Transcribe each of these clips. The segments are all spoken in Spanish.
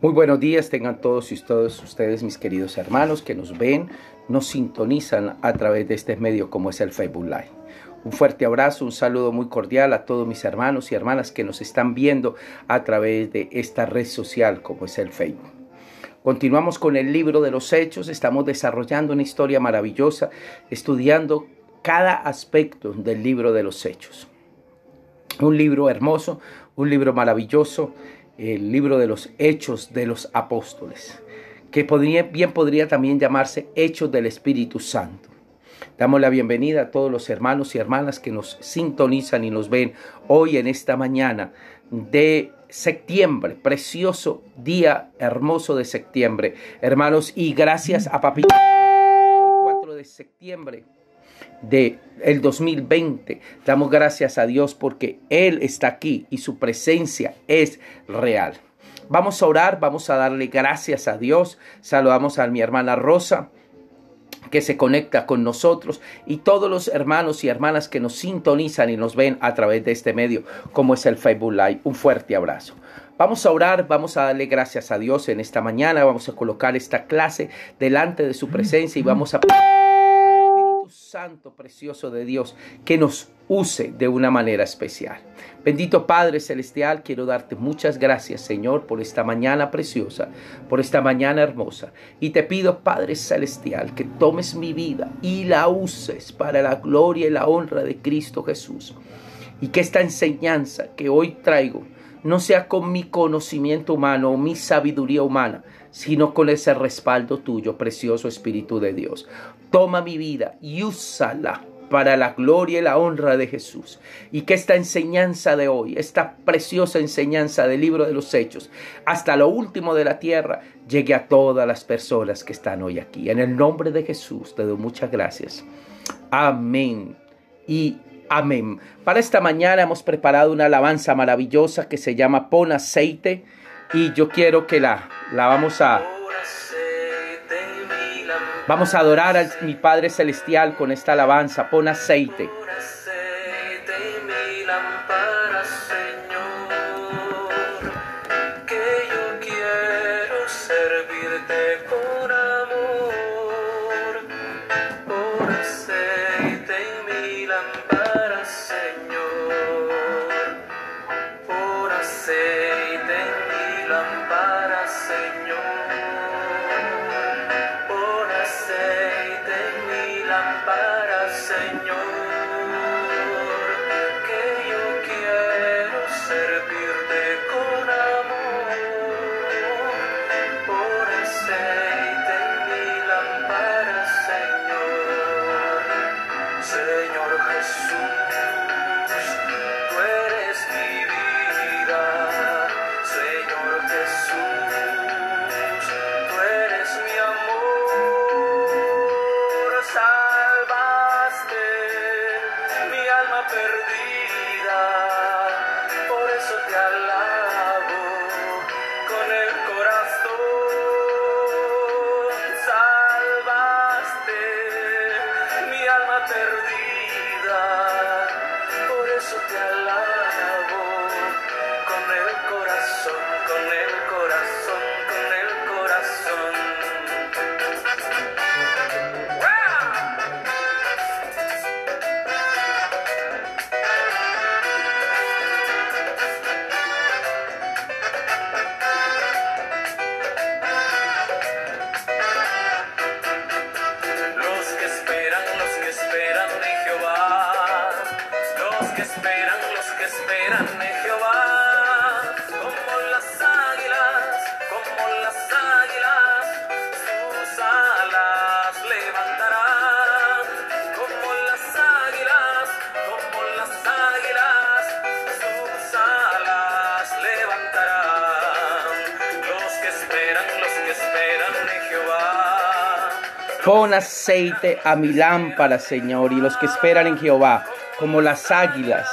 Muy buenos días tengan todos ustedes, mis queridos hermanos que nos ven, nos sintonizan a través de este medio como es el Facebook Live. Un fuerte abrazo, un saludo muy cordial a todos mis hermanos y hermanas que nos están viendo a través de esta red social como es el Facebook. Continuamos con el libro de los Hechos, estamos desarrollando una historia maravillosa, estudiando cada aspecto del libro de los Hechos. Un libro hermoso, un libro maravilloso, el libro de los Hechos de los Apóstoles, que bien podría también llamarse Hechos del Espíritu Santo. Damos la bienvenida a todos los hermanos y hermanas que nos sintonizan y nos ven hoy en esta mañana de septiembre, precioso día hermoso de septiembre, hermanos, y gracias a Papito. Hoy 4 de septiembre del 2020, damos gracias a Dios porque Él está aquí y su presencia es real. Vamos a orar, vamos a darle gracias a Dios. Saludamos a mi hermana Rosa, que se conecta con nosotros, y todos los hermanos y hermanas que nos sintonizan y nos ven a través de este medio, como es el Facebook Live. Un fuerte abrazo. Vamos a orar, vamos a darle gracias a Dios en esta mañana. Vamos a colocar esta clase delante de su presencia y vamos a pedir al Espíritu Santo precioso de Dios que nos use de una manera especial. Bendito Padre Celestial, quiero darte muchas gracias, Señor, por esta mañana preciosa, por esta mañana hermosa. Y te pido, Padre Celestial, que tomes mi vida y la uses para la gloria y la honra de Cristo Jesús. Y que esta enseñanza que hoy traigo no sea con mi conocimiento humano o mi sabiduría humana, sino con ese respaldo tuyo, precioso Espíritu de Dios. Toma mi vida y úsala para la gloria y la honra de Jesús. Y que esta enseñanza de hoy, esta preciosa enseñanza del libro de los Hechos, hasta lo último de la tierra, llegue a todas las personas que están hoy aquí. En el nombre de Jesús te doy muchas gracias. Amén y amén. Para esta mañana hemos preparado una alabanza maravillosa que se llama Pon Aceite. Y yo quiero que la vamos a adorar a mi Padre Celestial con esta alabanza. Pon aceite. Pon aceite a mi lámpara, Señor, y los que esperan en Jehová, como las águilas.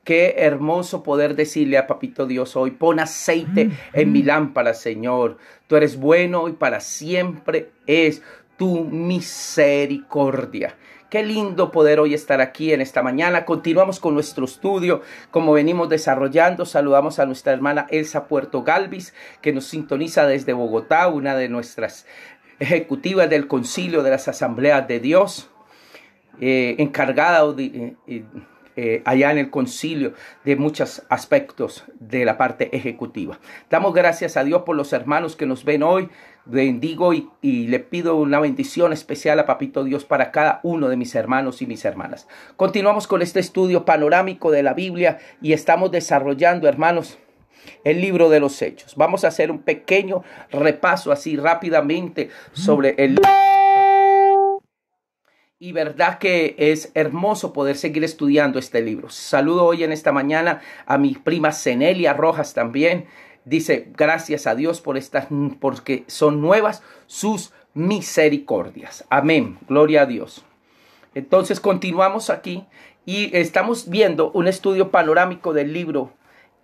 Qué hermoso poder decirle a Papito Dios hoy, pon aceite en mi lámpara, Señor. Tú eres bueno y para siempre es tu misericordia. Qué lindo poder hoy estar aquí en esta mañana. Continuamos con nuestro estudio, como venimos desarrollando. Saludamos a nuestra hermana Elsa Puerto Galvis, que nos sintoniza desde Bogotá, una de nuestras ejecutivas del Concilio de las Asambleas de Dios, encargada allá en el concilio de muchos aspectos de la parte ejecutiva. Damos gracias a Dios por los hermanos que nos ven hoy. Bendigo y le pido una bendición especial a Papito Dios para cada uno de mis hermanos y mis hermanas. Continuamos con este estudio panorámico de la Biblia y estamos desarrollando, hermanos, el libro de los Hechos. Vamos a hacer un pequeño repaso así rápidamente sobre el... Y verdad que es hermoso poder seguir estudiando este libro. Saludo hoy en esta mañana a mi prima Zenelia Rojas también. Dice, gracias a Dios por estas, porque son nuevas sus misericordias. Amén. Gloria a Dios. Entonces continuamos aquí y estamos viendo un estudio panorámico del libro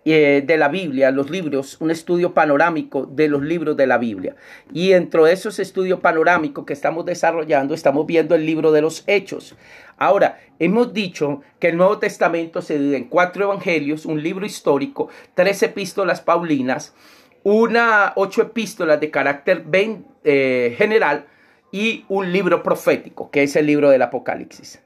de la Biblia, los libros, un estudio panorámico de los libros de la Biblia. Y dentro de esos estudios panorámicos que estamos desarrollando, estamos viendo el libro de los Hechos. Ahora, hemos dicho que el Nuevo Testamento se divide en 4 evangelios, un libro histórico, 3 epístolas paulinas, 8 epístolas de carácter general y un libro profético, que es el libro del Apocalipsis.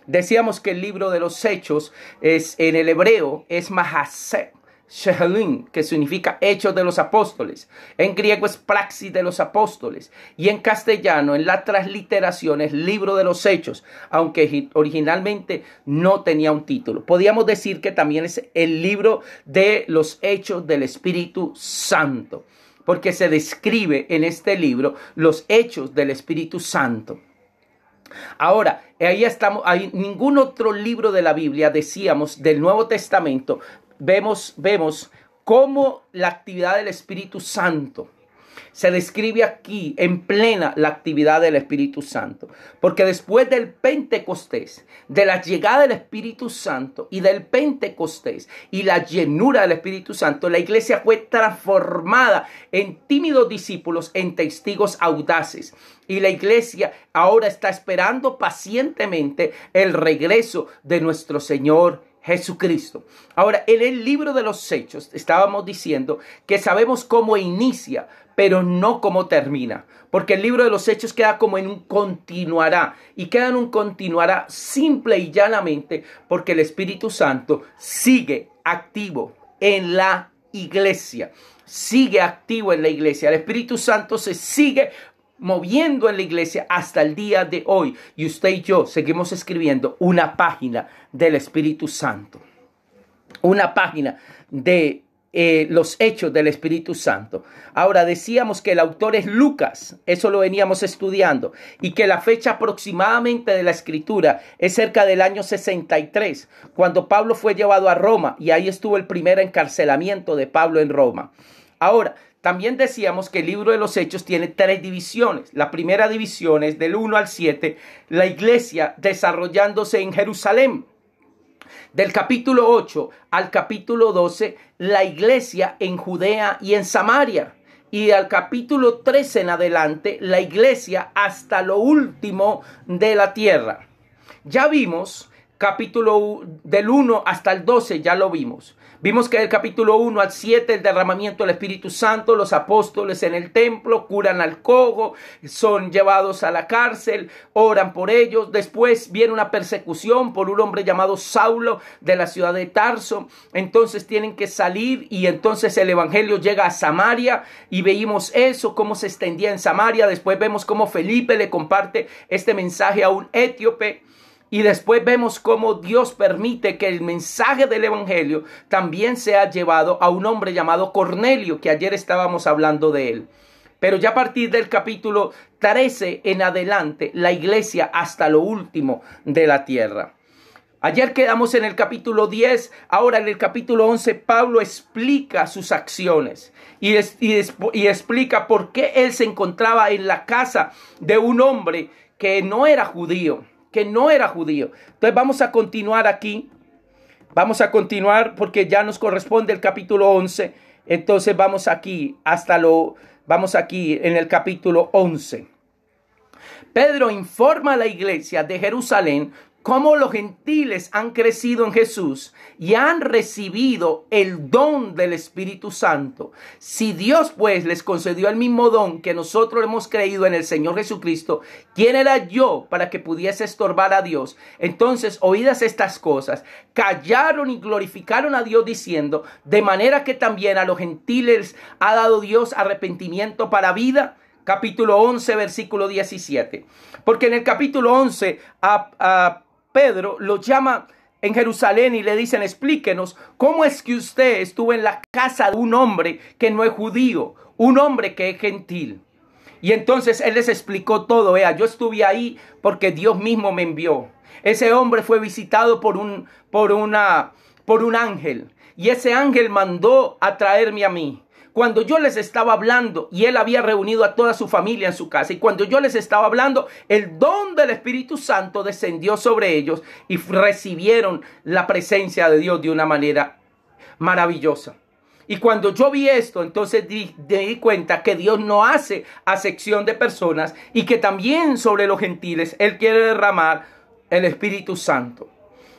Decíamos que el libro de los Hechos en el hebreo es Mahaseh Shehelim, que significa Hechos de los Apóstoles. En griego es Praxis de los Apóstoles. Y en castellano, en la transliteración, es Libro de los Hechos, aunque originalmente no tenía un título. Podríamos decir que también es el libro de los Hechos del Espíritu Santo, porque se describe en este libro los hechos del Espíritu Santo. Ahora, ahí estamos, hay ningún otro libro de la Biblia, decíamos, del Nuevo Testamento, vemos cómo la actividad del Espíritu Santo se describe aquí en plena la actividad del Espíritu Santo. Porque después del Pentecostés, de la llegada del Espíritu Santo y del Pentecostés y la llenura del Espíritu Santo, la iglesia fue transformada en tímidos discípulos, en testigos audaces. Y la iglesia ahora está esperando pacientemente el regreso de nuestro Señor Jesucristo. Ahora, en el libro de los Hechos estábamos diciendo que sabemos cómo inicia, pero no cómo termina. Porque el libro de los Hechos queda como en un continuará. Y queda en un continuará simple y llanamente porque el Espíritu Santo sigue activo en la iglesia. Sigue activo en la iglesia. El Espíritu Santo se sigue moviendo en la iglesia hasta el día de hoy. Y usted y yo seguimos escribiendo una página del Espíritu Santo. Una página de los hechos del Espíritu Santo. Ahora decíamos que el autor es Lucas. Eso lo veníamos estudiando. Y que la fecha aproximadamente de la escritura es cerca del año 63. Cuando Pablo fue llevado a Roma. Y ahí estuvo el primer encarcelamiento de Pablo en Roma. Ahora, también decíamos que el libro de los Hechos tiene 3 divisiones. La primera división es del 1 al 7, la iglesia desarrollándose en Jerusalén. Del capítulo 8 al capítulo 12, la iglesia en Judea y en Samaria. Y al capítulo 13 en adelante, la iglesia hasta lo último de la tierra. Ya vimos capítulo del 1 hasta el 12, ya lo vimos. Vimos que del capítulo 1 al 7, el derramamiento del Espíritu Santo, los apóstoles en el templo, curan al cojo, son llevados a la cárcel, oran por ellos. Después viene una persecución por un hombre llamado Saulo de la ciudad de Tarso. Entonces tienen que salir y entonces el evangelio llega a Samaria y veíamos eso, cómo se extendía en Samaria. Después vemos cómo Felipe le comparte este mensaje a un etíope. Y después vemos cómo Dios permite que el mensaje del evangelio también sea llevado a un hombre llamado Cornelio, que ayer estábamos hablando de él. Pero ya a partir del capítulo 13 en adelante, la iglesia hasta lo último de la tierra. Ayer quedamos en el capítulo 10, ahora en el capítulo 11 Pablo explica sus acciones y explica por qué él se encontraba en la casa de un hombre que no era judío. Entonces vamos a continuar aquí. Vamos a continuar porque ya nos corresponde el capítulo 11. Entonces vamos aquí en el capítulo 11. Pedro informa a la iglesia de Jerusalén cómo los gentiles han crecido en Jesús y han recibido el don del Espíritu Santo. Si Dios pues les concedió el mismo don que nosotros hemos creído en el Señor Jesucristo, ¿quién era yo para que pudiese estorbar a Dios? Entonces, oídas estas cosas, callaron y glorificaron a Dios diciendo, de manera que también a los gentiles ha dado Dios arrepentimiento para vida. Capítulo 11, versículo 17. Porque en el capítulo 11 a Pedro lo llama en Jerusalén y le dicen, explíquenos cómo es que usted estuvo en la casa de un hombre que no es judío, un hombre que es gentil. Y entonces él les explicó todo. Vea, yo estuve ahí porque Dios mismo me envió. Ese hombre fue visitado por un ángel y ese ángel mandó a traerme a mí. Cuando yo les estaba hablando, y él había reunido a toda su familia en su casa, y cuando yo les estaba hablando, el don del Espíritu Santo descendió sobre ellos y recibieron la presencia de Dios de una manera maravillosa. Y cuando yo vi esto, entonces me di cuenta que Dios no hace acepción de personas y que también sobre los gentiles Él quiere derramar el Espíritu Santo.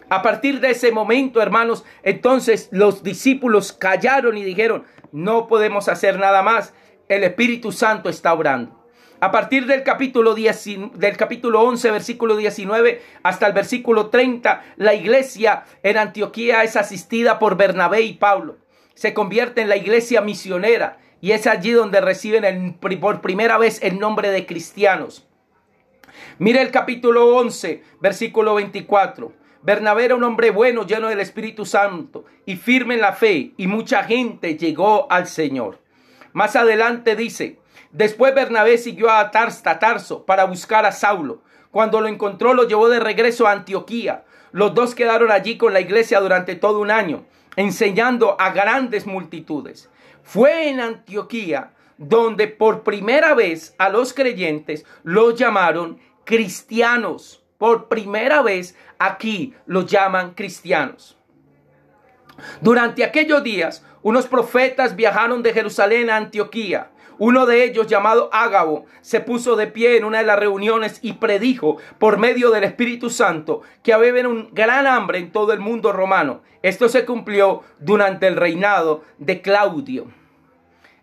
A partir de ese momento, hermanos, entonces los discípulos callaron y dijeron, no podemos hacer nada más. El Espíritu Santo está obrando. A partir del capítulo 11, versículo 19, hasta el versículo 30, la iglesia en Antioquía es asistida por Bernabé y Pablo. Se convierte en la iglesia misionera y es allí donde reciben por primera vez el nombre de cristianos. Mire el capítulo 11, versículo 24. Bernabé era un hombre bueno, lleno del Espíritu Santo y firme en la fe, y mucha gente llegó al Señor. Más adelante dice, después Bernabé siguió a Tarso para buscar a Saulo. Cuando lo encontró, lo llevó de regreso a Antioquía. Los dos quedaron allí con la iglesia durante todo un año, enseñando a grandes multitudes. Fue en Antioquía donde por primera vez a los creyentes los llamaron cristianos. Por primera vez aquí los llaman cristianos. Durante aquellos días, unos profetas viajaron de Jerusalén a Antioquía. Uno de ellos, llamado Ágabo, se puso de pie en una de las reuniones y predijo por medio del Espíritu Santo que había un gran hambre en todo el mundo romano. Esto se cumplió durante el reinado de Claudio.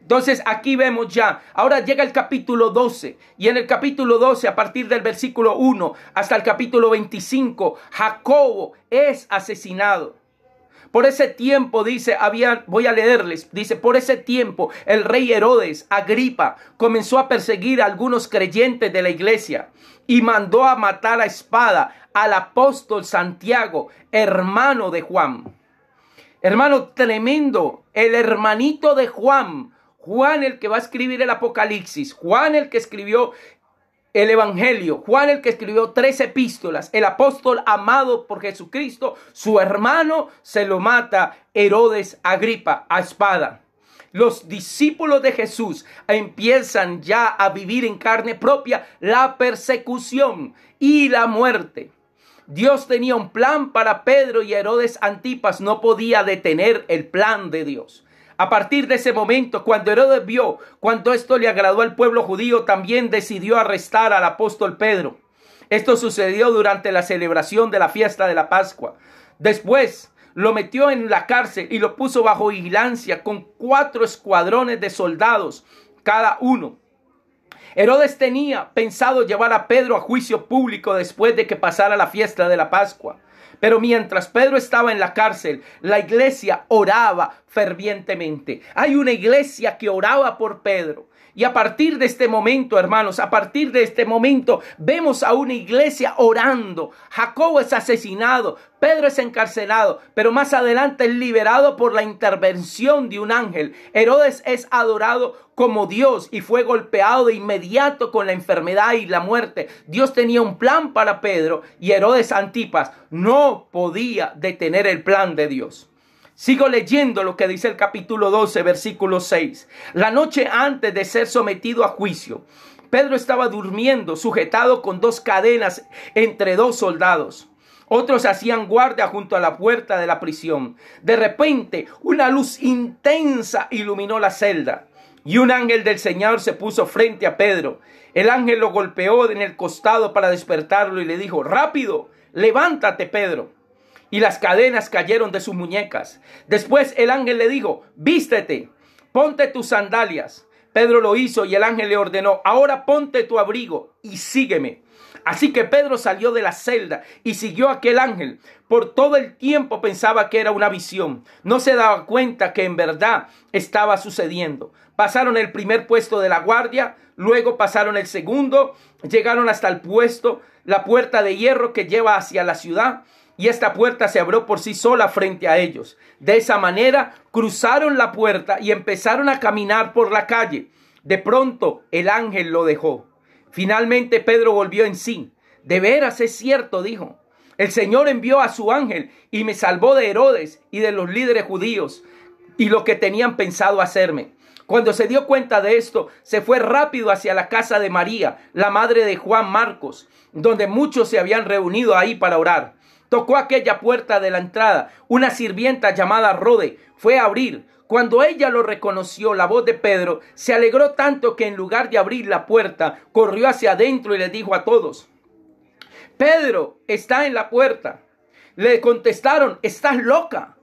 Entonces aquí vemos ya, ahora llega el capítulo 12 y en el capítulo 12 a partir del versículo 1 hasta el capítulo 25, Jacobo es asesinado. Por ese tiempo dice, voy a leerles, dice, por ese tiempo el rey Herodes Agripa comenzó a perseguir a algunos creyentes de la iglesia y mandó a matar a espada al apóstol Santiago, hermano de Juan. Hermano tremendo, el hermanito de Juan. Juan el que va a escribir el Apocalipsis, Juan el que escribió el Evangelio, Juan el que escribió 3 epístolas, el apóstol amado por Jesucristo, su hermano se lo mata Herodes Agripa a espada. Los discípulos de Jesús empiezan ya a vivir en carne propia la persecución y la muerte. Dios tenía un plan para Pedro y Herodes Antipas no podía detener el plan de Dios. A partir de ese momento, cuando Herodes vio cuánto esto le agradó al pueblo judío, también decidió arrestar al apóstol Pedro. Esto sucedió durante la celebración de la fiesta de la Pascua. Después lo metió en la cárcel y lo puso bajo vigilancia con 4 escuadrones de soldados cada uno. Herodes tenía pensado llevar a Pedro a juicio público después de que pasara la fiesta de la Pascua. Pero mientras Pedro estaba en la cárcel, la iglesia oraba fervientemente. Hay una iglesia que oraba por Pedro. Y a partir de este momento, hermanos, a partir de este momento, vemos a una iglesia orando. Jacobo es asesinado, Pedro es encarcelado, pero más adelante es liberado por la intervención de un ángel. Herodes es adorado como Dios y fue golpeado de inmediato con la enfermedad y la muerte. Dios tenía un plan para Pedro y Herodes Antipas no podía detener el plan de Dios. Sigo leyendo lo que dice el capítulo 12, versículo 6. La noche antes de ser sometido a juicio, Pedro estaba durmiendo, sujetado con 2 cadenas entre 2 soldados. Otros hacían guardia junto a la puerta de la prisión. De repente, una luz intensa iluminó la celda. y un ángel del Señor se puso frente a Pedro. El ángel lo golpeó en el costado para despertarlo y le dijo: rápido, levántate, Pedro. Y las cadenas cayeron de sus muñecas. Después el ángel le dijo: vístete, ponte tus sandalias. Pedro lo hizo y el ángel le ordenó: ahora ponte tu abrigo y sígueme. Así que Pedro salió de la celda y siguió a aquel ángel. Por todo el tiempo pensaba que era una visión. No se daba cuenta que en verdad estaba sucediendo. Pasaron el primer puesto de la guardia, luego pasaron el segundo, llegaron hasta el puesto, la puerta de hierro que lleva hacia la ciudad, y esta puerta se abrió por sí sola frente a ellos. De esa manera cruzaron la puerta y empezaron a caminar por la calle. De pronto el ángel lo dejó. Finalmente Pedro volvió en sí. De veras es cierto, dijo. El Señor envió a su ángel y me salvó de Herodes y de los líderes judíos y lo que tenían pensado hacerme. Cuando se dio cuenta de esto, se fue rápido hacia la casa de María, la madre de Juan Marcos, donde muchos se habían reunido ahí para orar. Tocó aquella puerta de la entrada. Una sirvienta llamada Rode fue a abrir. Cuando ella lo reconoció, la voz de Pedro, se alegró tanto que en lugar de abrir la puerta, corrió hacia adentro y le dijo a todos: Pedro está en la puerta. Le contestaron: estás loca.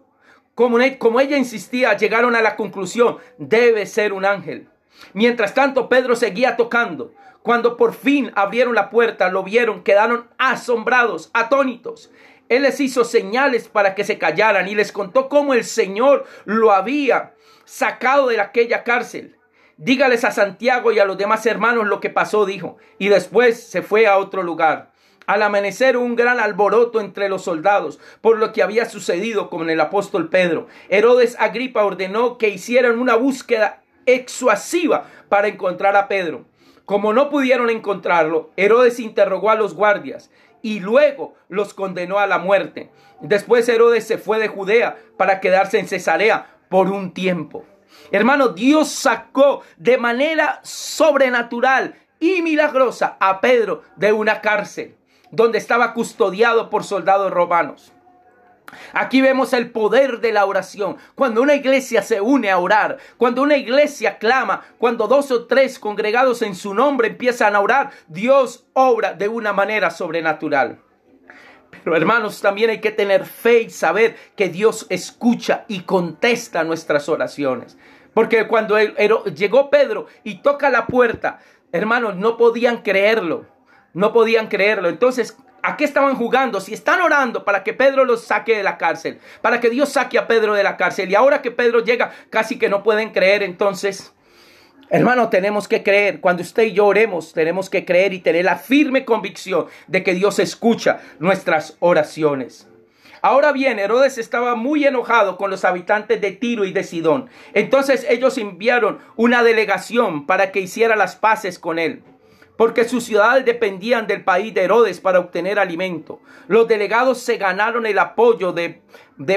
Como ella insistía, llegaron a la conclusión: debe ser un ángel. Mientras tanto, Pedro seguía tocando. Cuando por fin abrieron la puerta, lo vieron, quedaron asombrados, atónitos. Él les hizo señales para que se callaran y les contó cómo el Señor lo había sacado de aquella cárcel. Dígales a Santiago y a los demás hermanos lo que pasó, dijo, y después se fue a otro lugar. Al amanecer un gran alboroto entre los soldados por lo que había sucedido con el apóstol Pedro. Herodes Agripa ordenó que hicieran una búsqueda exhaustiva para encontrar a Pedro. Como no pudieron encontrarlo, Herodes interrogó a los guardias y luego los condenó a la muerte. Después Herodes se fue de Judea para quedarse en Cesarea por un tiempo. Hermano, Dios sacó de manera sobrenatural y milagrosa a Pedro de una cárcel donde estaba custodiado por soldados romanos. Aquí vemos el poder de la oración. Cuando una iglesia se une a orar, cuando una iglesia clama, cuando 2 o 3 congregados en su nombre empiezan a orar, Dios obra de una manera sobrenatural. Pero hermanos, también hay que tener fe y saber que Dios escucha y contesta nuestras oraciones. Porque cuando llegó Pedro y toca la puerta, hermanos, no podían creerlo. No podían creerlo. Entonces, ¿a qué estaban jugando? Si están orando para que Pedro los saque de la cárcel, para que Dios saque a Pedro de la cárcel, y ahora que Pedro llega, casi que no pueden creer. Entonces, hermano, tenemos que creer. Cuando usted y yo oremos, tenemos que creer y tener la firme convicción de que Dios escucha nuestras oraciones. Ahora bien, Herodes estaba muy enojado con los habitantes de Tiro y de Sidón. Entonces ellos enviaron una delegación para que hiciera las paces con él, porque sus ciudades dependían del país de Herodes para obtener alimento. Los delegados se ganaron el apoyo de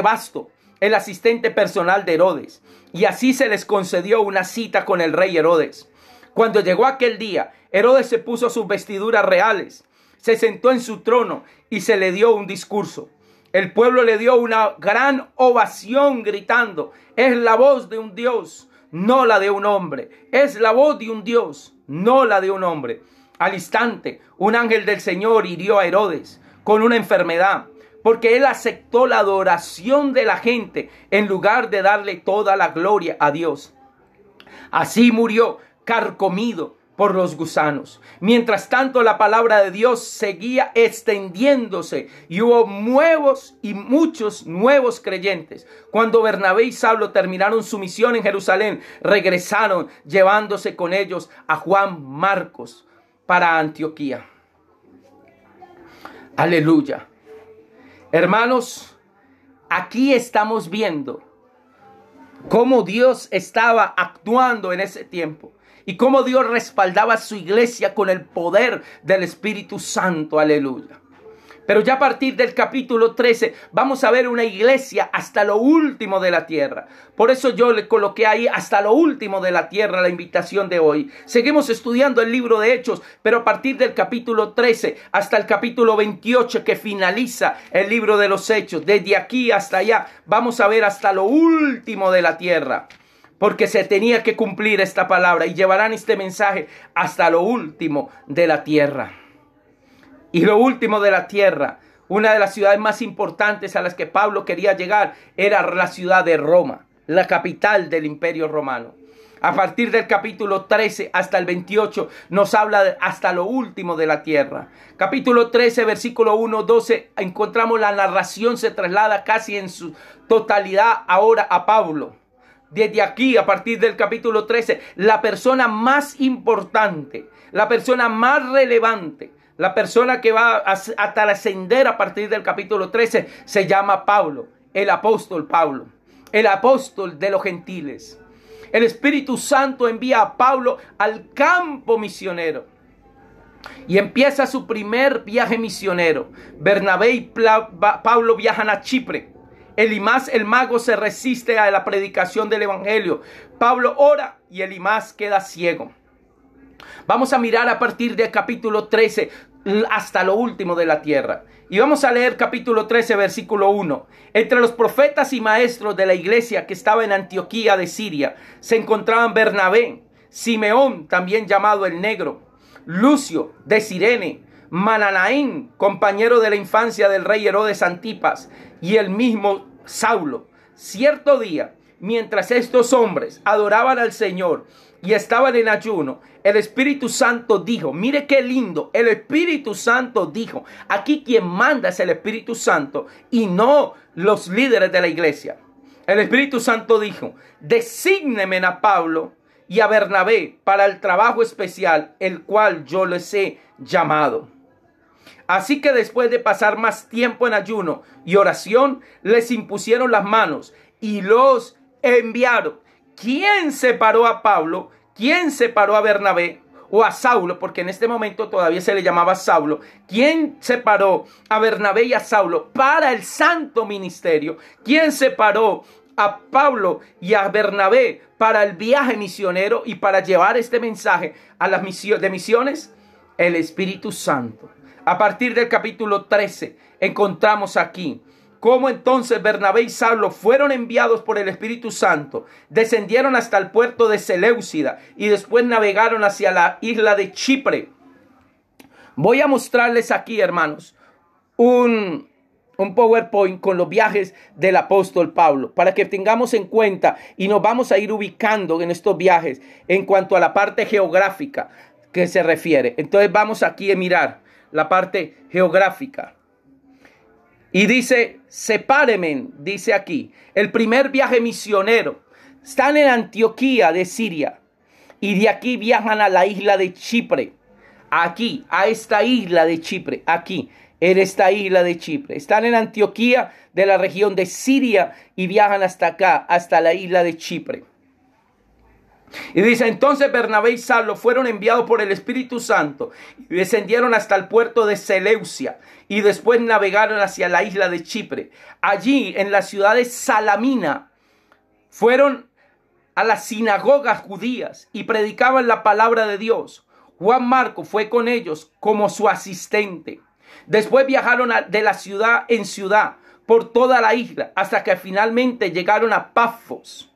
Basto, el asistente personal de Herodes, y así se les concedió una cita con el rey Herodes. Cuando llegó aquel día, Herodes se puso sus vestiduras reales, se sentó en su trono y se le dio un discurso. El pueblo le dio una gran ovación gritando: es la voz de un Dios, no la de un hombre. Es la voz de un Dios, no la de un hombre. Al instante, un ángel del Señor hirió a Herodes con una enfermedad, porque él aceptó la adoración de la gente en lugar de darle toda la gloria a Dios. Así murió, carcomido por los gusanos. Mientras tanto, la palabra de Dios seguía extendiéndose y hubo muchos nuevos creyentes. Cuando Bernabé y Saulo terminaron su misión en Jerusalén, regresaron llevándose con ellos a Juan Marcos para Antioquía. Aleluya. Hermanos, aquí estamos viendo cómo Dios estaba actuando en ese tiempo y cómo Dios respaldaba a su iglesia con el poder del Espíritu Santo. Aleluya. Pero ya a partir del capítulo 13 vamos a ver una iglesia hasta lo último de la tierra. Por eso yo le coloqué ahí hasta lo último de la tierra la invitación de hoy. Seguimos estudiando el libro de Hechos, pero a partir del capítulo 13 hasta el capítulo 28 que finaliza el libro de los Hechos. Desde aquí hasta allá vamos a ver hasta lo último de la tierra. porque se tenía que cumplir esta palabra, y llevarán este mensaje hasta lo último de la tierra. Y lo último de la tierra, una de las ciudades más importantes a las que Pablo quería llegar, era la ciudad de Roma, la capital del Imperio Romano. A partir del capítulo 13 hasta el 28 nos habla de hasta lo último de la tierra. Capítulo 13, versículo 1, 12, encontramos la narración, se traslada casi en su totalidad ahora a Pablo. Desde aquí, a partir del capítulo 13, la persona más importante, la persona más relevante, la persona que va a trascender a partir del capítulo 13 se llama Pablo, el apóstol Pablo, el apóstol de los gentiles. El Espíritu Santo envía a Pablo al campo misionero y empieza su primer viaje misionero. Bernabé y Pablo viajan a Chipre. Elimas el mago se resiste a la predicación del evangelio. Pablo ora y Elimas queda ciego. Vamos a mirar a partir del capítulo 13 hasta lo último de la tierra. Y vamos a leer capítulo 13, versículo 1. Entre los profetas y maestros de la iglesia que estaba en Antioquía de Siria se encontraban Bernabé, Simeón, también llamado el Negro, Lucio de Cirene, Mananaín, compañero de la infancia del rey Herodes Antipas, y el mismo Saulo. Cierto día, mientras estos hombres adoraban al Señor y estaban en ayuno, el Espíritu Santo dijo, mire qué lindo, el Espíritu Santo dijo, aquí quien manda es el Espíritu Santo y no los líderes de la iglesia. El Espíritu Santo dijo, desígnenme a Pablo y a Bernabé para el trabajo especial, el cual yo les he llamado. Así que después de pasar más tiempo en ayuno y oración, les impusieron las manos y los enviaron. ¿Quién separó a Pablo? ¿Quién separó a Bernabé o a Saulo? Porque en este momento todavía se le llamaba Saulo. ¿Quién separó a Bernabé y a Saulo para el santo ministerio? ¿Quién separó a Pablo y a Bernabé para el viaje misionero y para llevar este mensaje a las misiones? El Espíritu Santo. A partir del capítulo 13 encontramos aquí cómo entonces Bernabé y Saulo fueron enviados por el Espíritu Santo, descendieron hasta el puerto de Seleucida y después navegaron hacia la isla de Chipre. Voy a mostrarles aquí, hermanos, un PowerPoint con los viajes del apóstol Pablo, para que tengamos en cuenta y nos vamos a ir ubicando en estos viajes en cuanto a la parte geográfica que se refiere. Entonces vamos aquí a mirar la parte geográfica. Y dice, sepárenme, dice aquí, el primer viaje misionero. Están en Antioquía de Siria y de aquí viajan a la isla de Chipre. Aquí, a esta isla de Chipre, aquí, en esta isla de Chipre. Están en Antioquía de la región de Siria y viajan hasta acá, hasta la isla de Chipre. Y dice, entonces Bernabé y Saulo fueron enviados por el Espíritu Santo y descendieron hasta el puerto de Seleucia y después navegaron hacia la isla de Chipre. Allí, en la ciudad de Salamina, fueron a las sinagogas judías y predicaban la palabra de Dios. Juan Marco fue con ellos como su asistente. Después viajaron de la ciudad en ciudad por toda la isla hasta que finalmente llegaron a Pafos.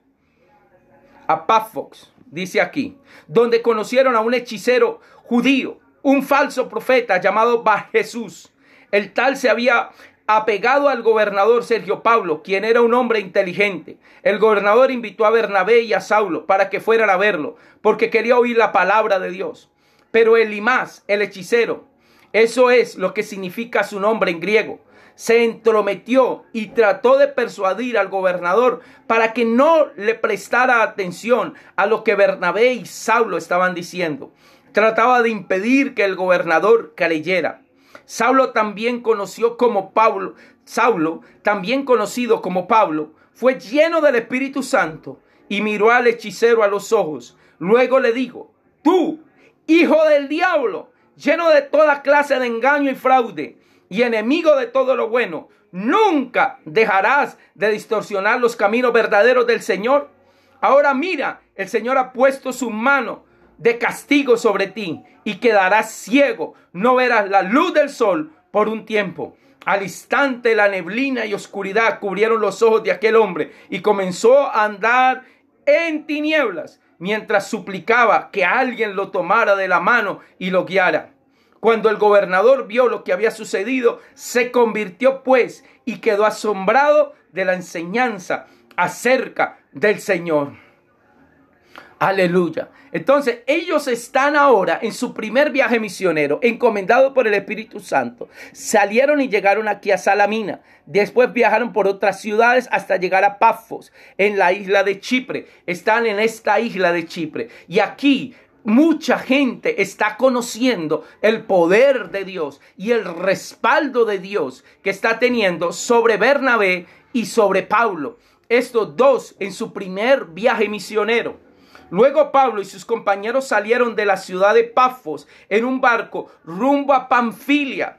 A Pafos, dice aquí, donde conocieron a un hechicero judío, un falso profeta llamado Bar Jesús. El tal se había apegado al gobernador Sergio Paulo, quien era un hombre inteligente. El gobernador invitó a Bernabé y a Saulo para que fueran a verlo, porque quería oír la palabra de Dios. Pero Elimas, el hechicero, eso es lo que significa su nombre en griego, se entrometió y trató de persuadir al gobernador para que no le prestara atención a lo que Bernabé y Saulo estaban diciendo. Trataba de impedir que el gobernador creyera. Saulo, también conocido como Pablo, fue lleno del Espíritu Santo y miró al hechicero a los ojos. Luego le dijo, tú, hijo del diablo, lleno de toda clase de engaño y fraude, y enemigo de todo lo bueno, ¿nunca dejarás de distorsionar los caminos verdaderos del Señor? Ahora mira, el Señor ha puesto su mano de castigo sobre ti y quedarás ciego, no verás la luz del sol por un tiempo. Al instante la neblina y oscuridad cubrieron los ojos de aquel hombre y comenzó a andar en tinieblas, mientras suplicaba que alguien lo tomara de la mano y lo guiara. Cuando el gobernador vio lo que había sucedido, se convirtió pues y quedó asombrado de la enseñanza acerca del Señor. Aleluya. Entonces ellos están ahora en su primer viaje misionero, encomendado por el Espíritu Santo. Salieron y llegaron aquí a Salamina. Después viajaron por otras ciudades hasta llegar a Pafos, en la isla de Chipre. Están en esta isla de Chipre. Y aquí mucha gente está conociendo el poder de Dios y el respaldo de Dios que está teniendo sobre Bernabé y sobre Pablo. Estos dos en su primer viaje misionero. Luego Pablo y sus compañeros salieron de la ciudad de Pafos en un barco rumbo a Panfilia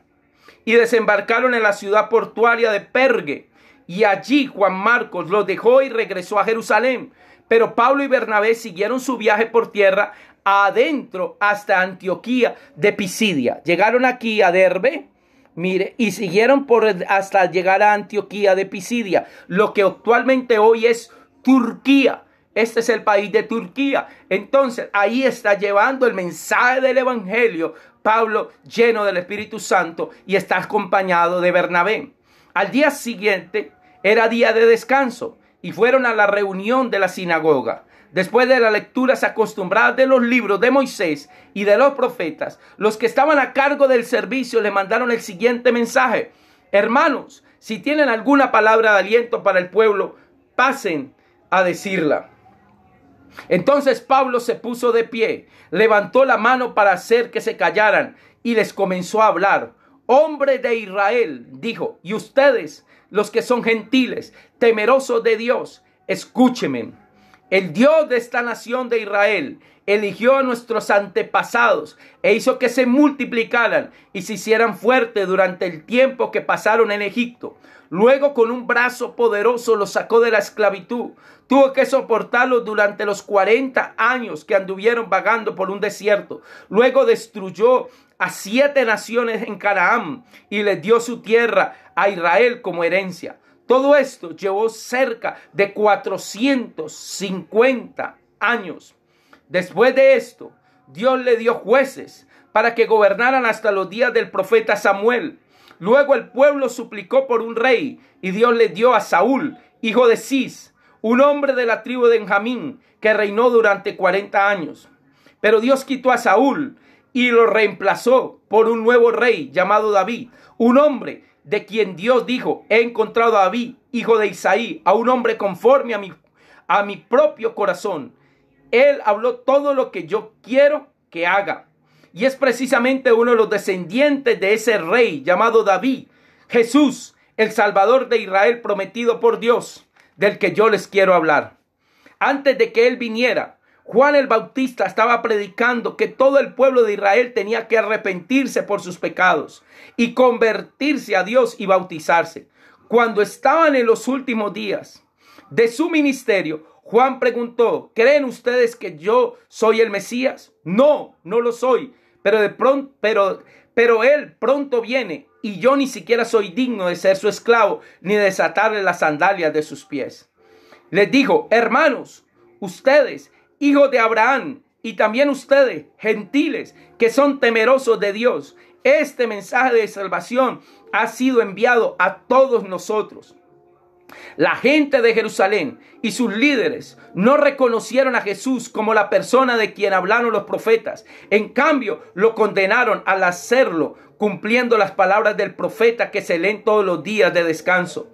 y desembarcaron en la ciudad portuaria de Perge. Y allí Juan Marcos los dejó y regresó a Jerusalén. Pero Pablo y Bernabé siguieron su viaje por tierra adentro hasta Antioquía de Pisidia. Llegaron aquí a Derbe, mire, y siguieron hasta llegar a Antioquía de Pisidia, lo que actualmente hoy es Turquía. Este es el país de Turquía. Entonces ahí está llevando el mensaje del evangelio Pablo, lleno del Espíritu Santo, y está acompañado de Bernabé. Al día siguiente era día de descanso y fueron a la reunión de la sinagoga. Después de las lecturas acostumbradas de los libros de Moisés y de los profetas, los que estaban a cargo del servicio le mandaron el siguiente mensaje: hermanos, si tienen alguna palabra de aliento para el pueblo, pasen a decirla. Entonces Pablo se puso de pie, levantó la mano para hacer que se callaran y les comenzó a hablar. Hombres de Israel, dijo, y ustedes, los que son gentiles, temerosos de Dios, escúchenme. El Dios de esta nación de Israel eligió a nuestros antepasados e hizo que se multiplicaran y se hicieran fuertes durante el tiempo que pasaron en Egipto. Luego con un brazo poderoso los sacó de la esclavitud. Tuvo que soportarlos durante los 40 años que anduvieron vagando por un desierto. Luego destruyó a 7 naciones en Canaán y les dio su tierra a Israel como herencia. Todo esto llevó cerca de 450 años. Después de esto, Dios le dio jueces para que gobernaran hasta los días del profeta Samuel. Luego el pueblo suplicó por un rey y Dios le dio a Saúl, hijo de Cis, un hombre de la tribu de Benjamín, que reinó durante 40 años. Pero Dios quitó a Saúl y lo reemplazó por un nuevo rey llamado David, un hombre de quien Dios dijo: he encontrado a David, hijo de Isaí, a un hombre conforme a mi propio corazón. Él habló todo lo que yo quiero que haga. Y es precisamente uno de los descendientes de ese rey llamado David, Jesús, el Salvador de Israel prometido por Dios, del que yo les quiero hablar. Antes de que él viniera, Juan el Bautista estaba predicando que todo el pueblo de Israel tenía que arrepentirse por sus pecados y convertirse a Dios y bautizarse. Cuando estaban en los últimos días de su ministerio, Juan preguntó: ¿creen ustedes que yo soy el Mesías? No, no lo soy. Pero él pronto viene y yo ni siquiera soy digno de ser su esclavo ni de desatarle las sandalias de sus pies. Les dijo: hermanos, ustedes, hijos de Abraham, y también ustedes, gentiles, que son temerosos de Dios, este mensaje de salvación ha sido enviado a todos nosotros. La gente de Jerusalén y sus líderes no reconocieron a Jesús como la persona de quien hablaron los profetas. En cambio, lo condenaron al hacerlo, cumpliendo las palabras del profeta que se leen todos los días de descanso.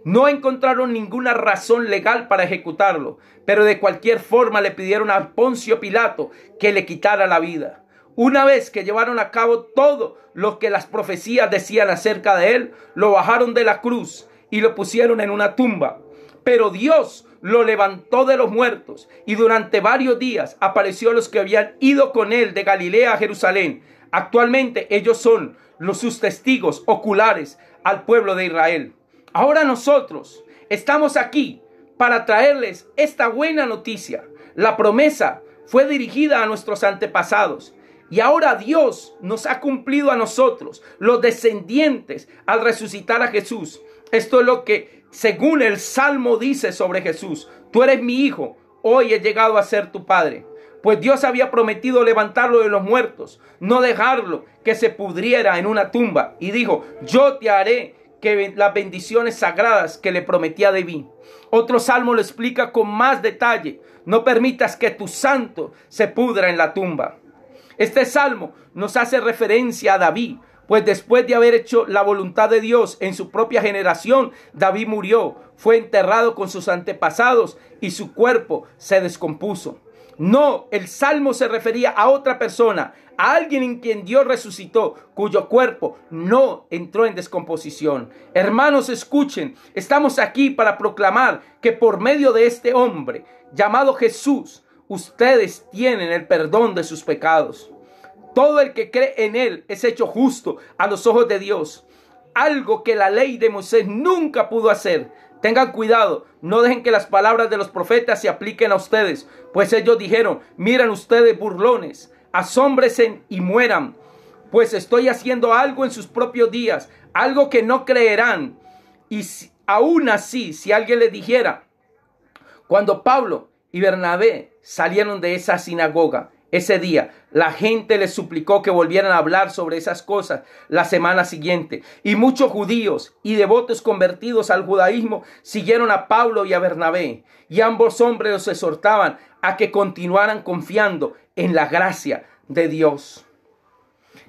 No encontraron ninguna razón legal para ejecutarlo, pero de cualquier forma le pidieron a Poncio Pilato que le quitara la vida. Una vez que llevaron a cabo todo lo que las profecías decían acerca de él, lo bajaron de la cruz y lo pusieron en una tumba. Pero Dios lo levantó de los muertos y durante varios días apareció a los que habían ido con él de Galilea a Jerusalén. Actualmente ellos son sus testigos oculares al pueblo de Israel. Ahora nosotros estamos aquí para traerles esta buena noticia. La promesa fue dirigida a nuestros antepasados y ahora Dios nos ha cumplido a nosotros, los descendientes, al resucitar a Jesús. Esto es lo que, según el Salmo, dice sobre Jesús: tú eres mi hijo, hoy he llegado a ser tu padre. Pues Dios había prometido levantarlo de los muertos, no dejarlo que se pudriera en una tumba. Y dijo, yo te haré que las bendiciones sagradas que le prometí a David. Otro salmo lo explica con más detalle. No permitas que tu santo se pudra en la tumba. Este salmo nos hace referencia a David, pues después de haber hecho la voluntad de Dios en su propia generación, David murió, fue enterrado con sus antepasados y su cuerpo se descompuso. No, el salmo se refería a otra persona, a alguien en quien Dios resucitó, cuyo cuerpo no entró en descomposición. Hermanos, escuchen, estamos aquí para proclamar que por medio de este hombre llamado Jesús, ustedes tienen el perdón de sus pecados. Todo el que cree en él es hecho justo a los ojos de Dios, algo que la ley de Moisés nunca pudo hacer. Tengan cuidado, no dejen que las palabras de los profetas se apliquen a ustedes, pues ellos dijeron, miren ustedes burlones, asómbrense y mueran, pues estoy haciendo algo en sus propios días, algo que no creerán. Y aún así, si alguien les dijera, cuando Pablo y Bernabé salieron de esa sinagoga, ese día, la gente les suplicó que volvieran a hablar sobre esas cosas la semana siguiente. Y muchos judíos y devotos convertidos al judaísmo siguieron a Pablo y a Bernabé. Y ambos hombres los exhortaban a que continuaran confiando en la gracia de Dios.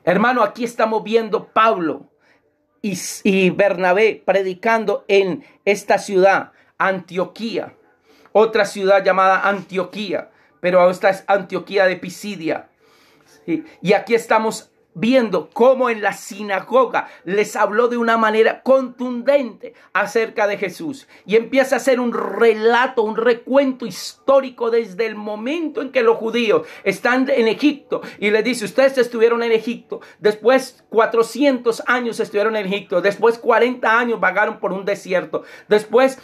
Hermano, aquí estamos viendo Pablo y Bernabé predicando en esta ciudad, Antioquía. Otra ciudad llamada Antioquía, pero esta es Antioquía de Pisidia. Y aquí estamos viendo cómo en la sinagoga les habló de una manera contundente acerca de Jesús. Y empieza a hacer un relato, un recuento histórico desde el momento en que los judíos están en Egipto. Y les dice, ustedes estuvieron en Egipto, después 400 años estuvieron en Egipto, después 40 años vagaron por un desierto, después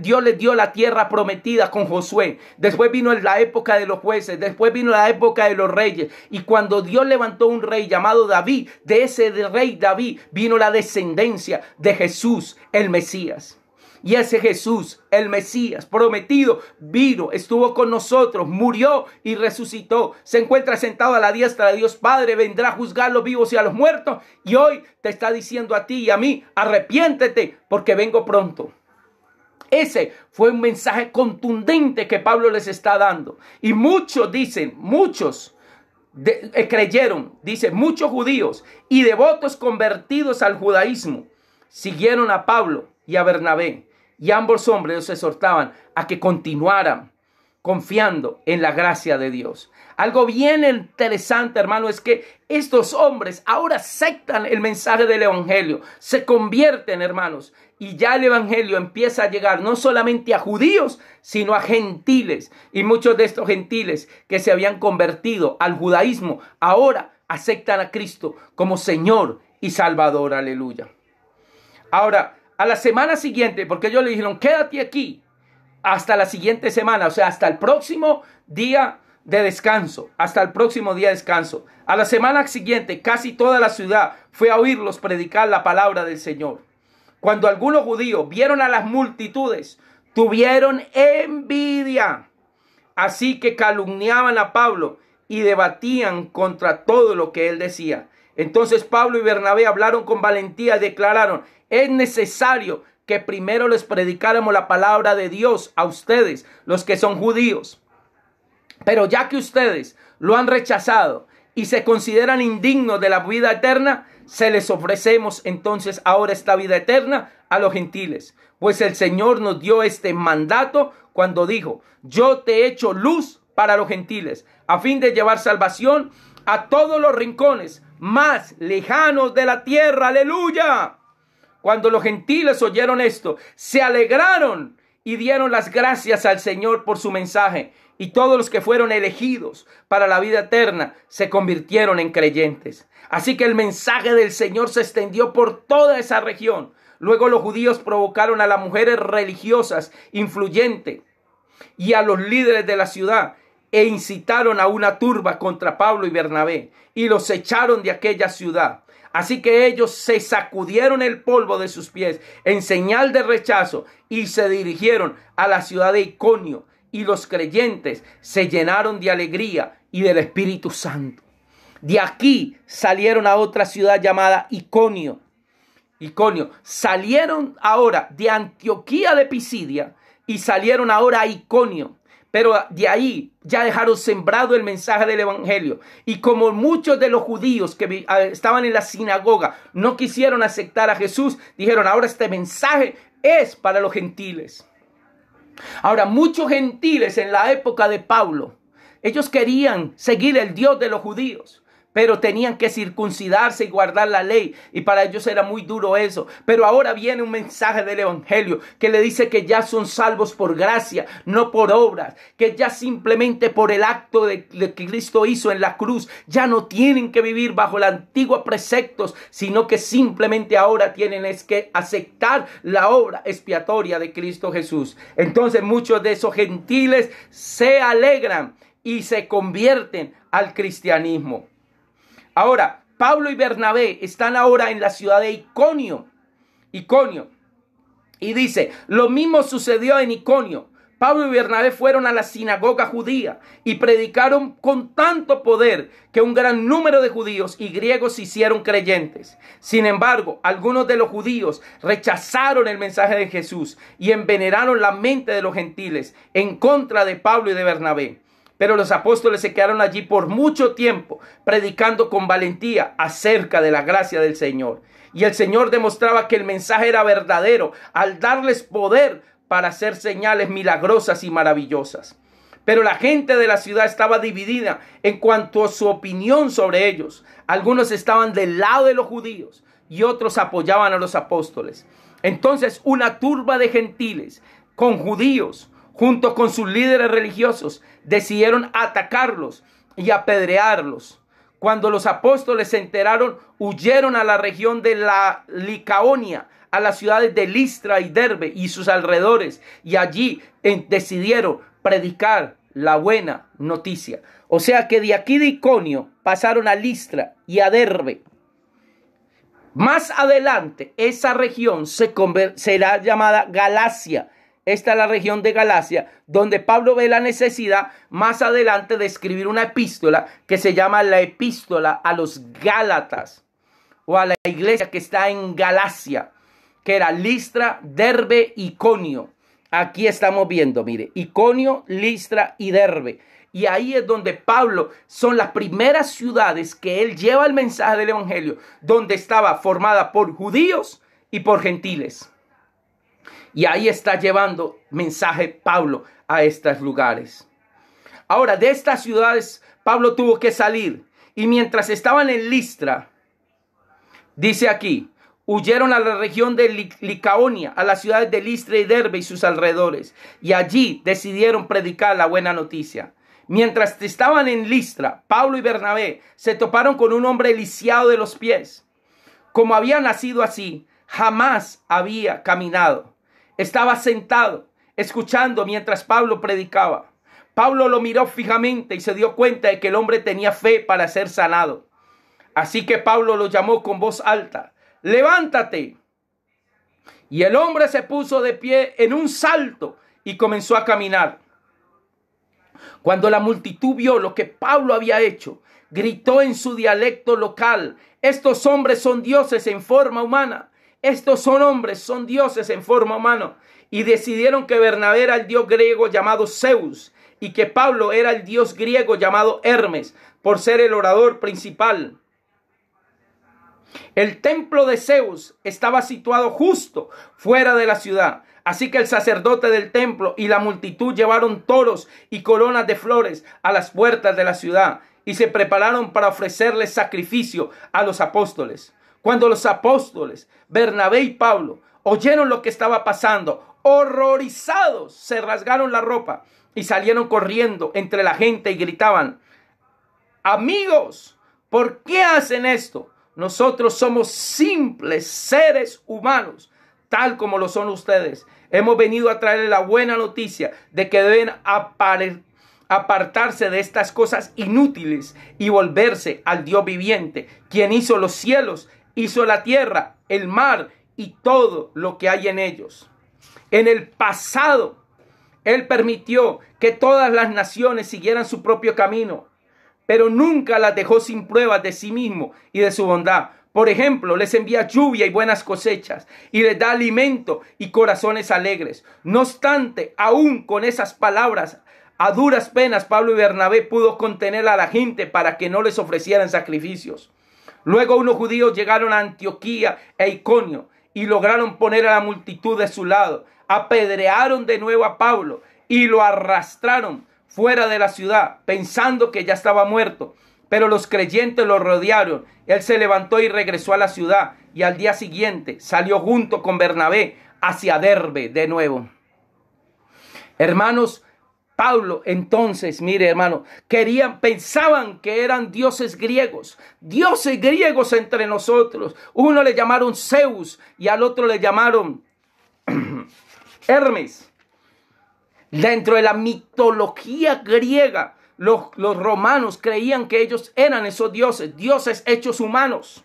Dios les dio la tierra prometida con Josué. Después vino la época de los jueces. Después vino la época de los reyes. Y cuando Dios levantó un rey llamado David, de ese rey David vino la descendencia de Jesús, el Mesías. Y ese Jesús, el Mesías prometido, vino, estuvo con nosotros, murió y resucitó. Se encuentra sentado a la diestra de Dios Padre, vendrá a juzgar a los vivos y a los muertos. Y hoy te está diciendo a ti y a mí, arrepiéntete porque vengo pronto. Ese fue un mensaje contundente que Pablo les está dando. Y muchos dicen, creyeron, dicen muchos judíos y devotos convertidos al judaísmo siguieron a Pablo y a Bernabé. Y ambos hombres los exhortaban a que continuaran confiando en la gracia de Dios. Algo bien interesante, hermano, es que estos hombres ahora aceptan el mensaje del evangelio, se convierten, hermanos, y ya el evangelio empieza a llegar no solamente a judíos, sino a gentiles. Y muchos de estos gentiles que se habían convertido al judaísmo, ahora aceptan a Cristo como Señor y Salvador. Aleluya. Ahora, a la semana siguiente, porque ellos le dijeron, quédate aquí hasta la siguiente semana, o sea, hasta el próximo día de descanso, hasta el próximo día de descanso. A la semana siguiente, casi toda la ciudad fue a oírlos predicar la palabra del Señor. Cuando algunos judíos vieron a las multitudes, tuvieron envidia. Así que calumniaban a Pablo y debatían contra todo lo que él decía. Entonces Pablo y Bernabé hablaron con valentía y declararon, es necesario que primero les predicáramos la palabra de Dios a ustedes, los que son judíos. Pero ya que ustedes lo han rechazado y se consideran indignos de la vida eterna, se les ofrecemos entonces ahora esta vida eterna a los gentiles. Pues el Señor nos dio este mandato cuando dijo, yo te he hecho luz para los gentiles, a fin de llevar salvación a todos los rincones más lejanos de la tierra. ¡Aleluya! Cuando los gentiles oyeron esto, se alegraron y dieron las gracias al Señor por su mensaje. Y todos los que fueron elegidos para la vida eterna se convirtieron en creyentes. Así que el mensaje del Señor se extendió por toda esa región. Luego los judíos provocaron a las mujeres religiosas influyentes y a los líderes de la ciudad e incitaron a una turba contra Pablo y Bernabé y los echaron de aquella ciudad. Así que ellos se sacudieron el polvo de sus pies en señal de rechazo y se dirigieron a la ciudad de Iconio y los creyentes se llenaron de alegría y del Espíritu Santo. De aquí salieron a otra ciudad llamada Iconio. Salieron ahora de Antioquía de Pisidia y salieron ahora a Iconio. Pero de ahí ya dejaron sembrado el mensaje del evangelio. Y como muchos de los judíos que estaban en la sinagoga no quisieron aceptar a Jesús, dijeron: ahora este mensaje es para los gentiles. Ahora, muchos gentiles en la época de Pablo, ellos querían seguir el Dios de los judíos, pero tenían que circuncidarse y guardar la ley, y para ellos era muy duro eso. Pero ahora viene un mensaje del evangelio que le dice que ya son salvos por gracia, no por obras, que ya simplemente por el acto de que Cristo hizo en la cruz, ya no tienen que vivir bajo los antiguos preceptos, sino que simplemente ahora tienen que aceptar la obra expiatoria de Cristo Jesús. Entonces muchos de esos gentiles se alegran y se convierten al cristianismo. Ahora, Pablo y Bernabé están ahora en la ciudad de Iconio. Y dice: lo mismo sucedió en Iconio. Pablo y Bernabé fueron a la sinagoga judía y predicaron con tanto poder que un gran número de judíos y griegos se hicieron creyentes. Sin embargo, algunos de los judíos rechazaron el mensaje de Jesús y envenenaron la mente de los gentiles en contra de Pablo y de Bernabé. Pero los apóstoles se quedaron allí por mucho tiempo, predicando con valentía acerca de la gracia del Señor. Y el Señor demostraba que el mensaje era verdadero al darles poder para hacer señales milagrosas y maravillosas. Pero la gente de la ciudad estaba dividida en cuanto a su opinión sobre ellos. Algunos estaban del lado de los judíos y otros apoyaban a los apóstoles. Entonces una turba de gentiles con judíos, junto con sus líderes religiosos, decidieron atacarlos y apedrearlos. Cuando los apóstoles se enteraron, huyeron a la región de la Licaonia, a las ciudades de Listra y Derbe y sus alrededores, y allí decidieron predicar la buena noticia. O sea que de aquí de Iconio pasaron a Listra y a Derbe. Más adelante, esa región será llamada Galacia. Esta es la región de Galacia, donde Pablo ve la necesidad más adelante de escribir una epístola que se llama la epístola a los Gálatas, o a la iglesia que está en Galacia, que era Listra, Derbe, Iconio. Aquí estamos viendo, mire, Iconio, Listra y Derbe. Y ahí es donde Pablo, son las primeras ciudades que él lleva el mensaje del evangelio, donde estaba formada por judíos y por gentiles. Y ahí está llevando mensaje Pablo a estos lugares. Ahora, de estas ciudades Pablo tuvo que salir. Y mientras estaban en Listra, dice aquí, huyeron a la región de Licaonia, a las ciudades de Listra y Derbe y sus alrededores. Y allí decidieron predicar la buena noticia. Mientras estaban en Listra, Pablo y Bernabé se toparon con un hombre lisiado de los pies. Como había nacido así, jamás había caminado. Estaba sentado, escuchando mientras Pablo predicaba. Pablo lo miró fijamente y se dio cuenta de que el hombre tenía fe para ser sanado. Así que Pablo lo llamó con voz alta: ¡levántate! Y el hombre se puso de pie en un salto y comenzó a caminar. Cuando la multitud vio lo que Pablo había hecho, gritó en su dialecto local: estos hombres son dioses en forma humana. Estos son hombres, son dioses en forma humana. Y decidieron que Bernabé era el dios griego llamado Zeus y que Pablo era el dios griego llamado Hermes, por ser el orador principal. El templo de Zeus estaba situado justo fuera de la ciudad. Así que el sacerdote del templo y la multitud llevaron toros y coronas de flores a las puertas de la ciudad y se prepararon para ofrecerles sacrificio a los apóstoles. Cuando los apóstoles, Bernabé y Pablo, oyeron lo que estaba pasando, horrorizados, se rasgaron la ropa y salieron corriendo entre la gente y gritaban: amigos, ¿por qué hacen esto? Nosotros somos simples seres humanos, tal como lo son ustedes. Hemos venido a traerles la buena noticia de que deben apartarse de estas cosas inútiles y volverse al Dios viviente, quien hizo los cielos, hizo la tierra, el mar y todo lo que hay en ellos. En el pasado, Él permitió que todas las naciones siguieran su propio camino, pero nunca las dejó sin pruebas de sí mismo y de su bondad. Por ejemplo, les envía lluvia y buenas cosechas, y les da alimento y corazones alegres. No obstante, aún con esas palabras, a duras penas Pablo y Bernabé pudo contener a la gente para que no les ofrecieran sacrificios. Luego unos judíos llegaron a Antioquía e Iconio y lograron poner a la multitud de su lado. Apedrearon de nuevo a Pablo y lo arrastraron fuera de la ciudad, pensando que ya estaba muerto. Pero los creyentes lo rodearon. Él se levantó y regresó a la ciudad, y al día siguiente salió junto con Bernabé hacia Derbe de nuevo. Hermanos, Pablo, entonces, mire hermano, pensaban que eran dioses griegos entre nosotros. Uno le llamaron Zeus y al otro le llamaron Hermes. Dentro de la mitología griega, los romanos creían que ellos eran esos dioses hechos humanos.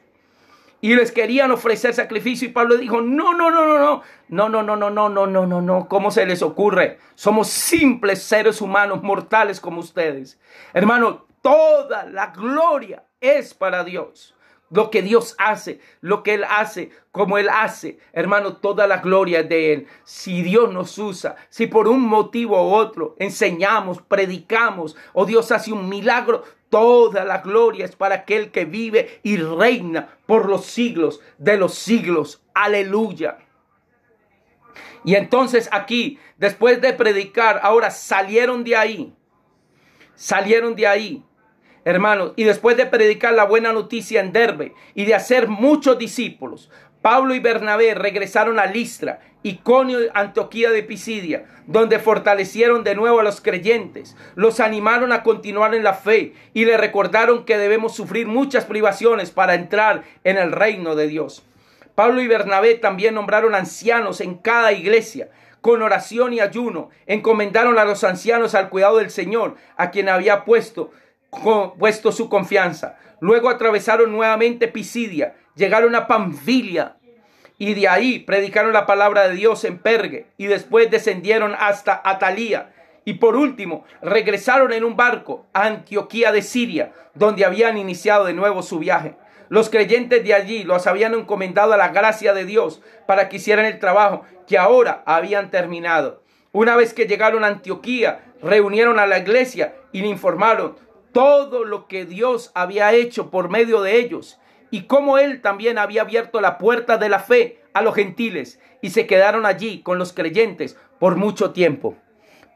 Y les querían ofrecer sacrificio, y Pablo dijo, no, ¿cómo se les ocurre? Somos simples seres humanos, mortales como ustedes. Hermano, toda la gloria es para Dios. Lo que Dios hace, lo que Él hace, como Él hace, hermano, toda la gloria es de Él. Si Dios nos usa, si por un motivo u otro enseñamos, predicamos, o Dios hace un milagro, toda la gloria es para aquel que vive y reina por los siglos de los siglos. Aleluya. Y entonces aquí, después de predicar, ahora salieron de ahí, hermanos, y después de predicar la buena noticia en Derbe y de hacer muchos discípulos, Pablo y Bernabé regresaron a Listra, Iconio, Antioquía de Pisidia, donde fortalecieron de nuevo a los creyentes, los animaron a continuar en la fe y les recordaron que debemos sufrir muchas privaciones para entrar en el reino de Dios. Pablo y Bernabé también nombraron ancianos en cada iglesia. Con oración y ayuno encomendaron a los ancianos al cuidado del Señor, a quien había puesto su confianza. Luego atravesaron nuevamente Pisidia, llegaron a Panfilia y de ahí predicaron la palabra de Dios en Perge, y después descendieron hasta Atalía, y por último regresaron en un barco a Antioquía de Siria, donde habían iniciado de nuevo su viaje. Los creyentes de allí los habían encomendado a la gracia de Dios para que hicieran el trabajo que ahora habían terminado. Una vez que llegaron a Antioquía, reunieron a la iglesia y le informaron todo lo que Dios había hecho por medio de ellos, y cómo Él también había abierto la puerta de la fe a los gentiles, y se quedaron allí con los creyentes por mucho tiempo.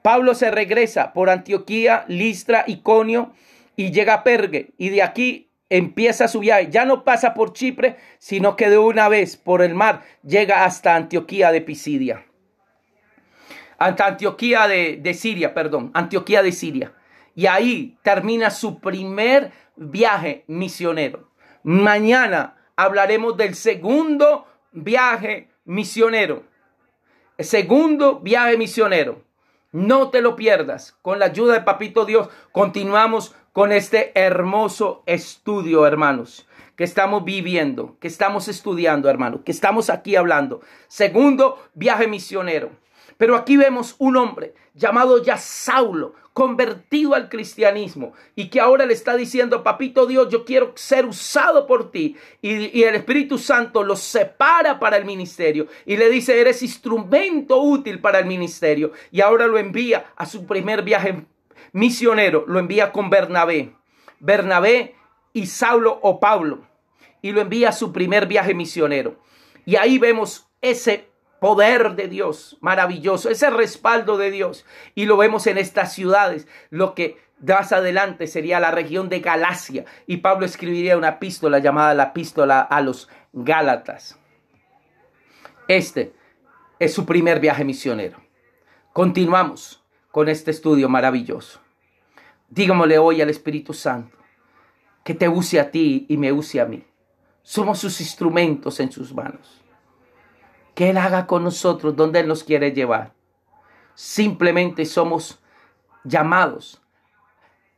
Pablo se regresa por Antioquía, Listra, Iconio, y llega a Perge, y de aquí empieza su viaje. Ya no pasa por Chipre, sino que de una vez por el mar llega hasta Antioquía de Pisidia. Antioquía de Siria. Y ahí termina su primer viaje misionero. Mañana hablaremos del segundo viaje misionero. El segundo viaje misionero. No te lo pierdas. Con la ayuda de Papito Dios continuamos con este hermoso estudio, hermanos, que estamos viviendo, que estamos estudiando, hermanos, que estamos aquí hablando. Segundo viaje misionero. Pero aquí vemos un hombre llamado ya Saulo, convertido al cristianismo, y que ahora le está diciendo, Papito Dios, yo quiero ser usado por ti. Y el Espíritu Santo lo separa para el ministerio y le dice, eres instrumento útil para el ministerio. Y ahora lo envía a su primer viaje misionero, lo envía con Bernabé y Saulo o Pablo, y lo envía a su primer viaje misionero. Y ahí vemos ese poder de Dios maravilloso, ese respaldo de Dios, y lo vemos en estas ciudades, lo que más adelante sería la región de Galacia, y Pablo escribiría una epístola llamada la epístola a los Gálatas. Este es su primer viaje misionero. Continuamos con este estudio maravilloso. Dígamosle hoy al Espíritu Santo que te use a ti y me use a mí. Somos sus instrumentos en sus manos. Que Él haga con nosotros donde Él nos quiere llevar. Simplemente somos llamados.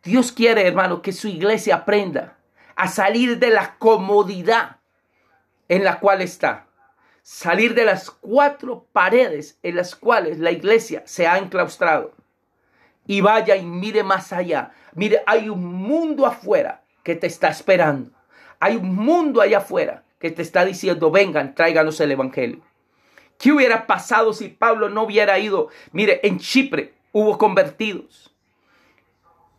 Dios quiere, hermano, que su iglesia aprenda a salir de la comodidad en la cual está. salir de las 4 paredes en las cuales la iglesia se ha enclaustrado y vaya y mire más allá. Mire, hay un mundo afuera que te está esperando. Hay un mundo allá afuera que te está diciendo, vengan, tráiganos el evangelio. ¿Qué hubiera pasado si Pablo no hubiera ido? Mire, en Chipre hubo convertidos.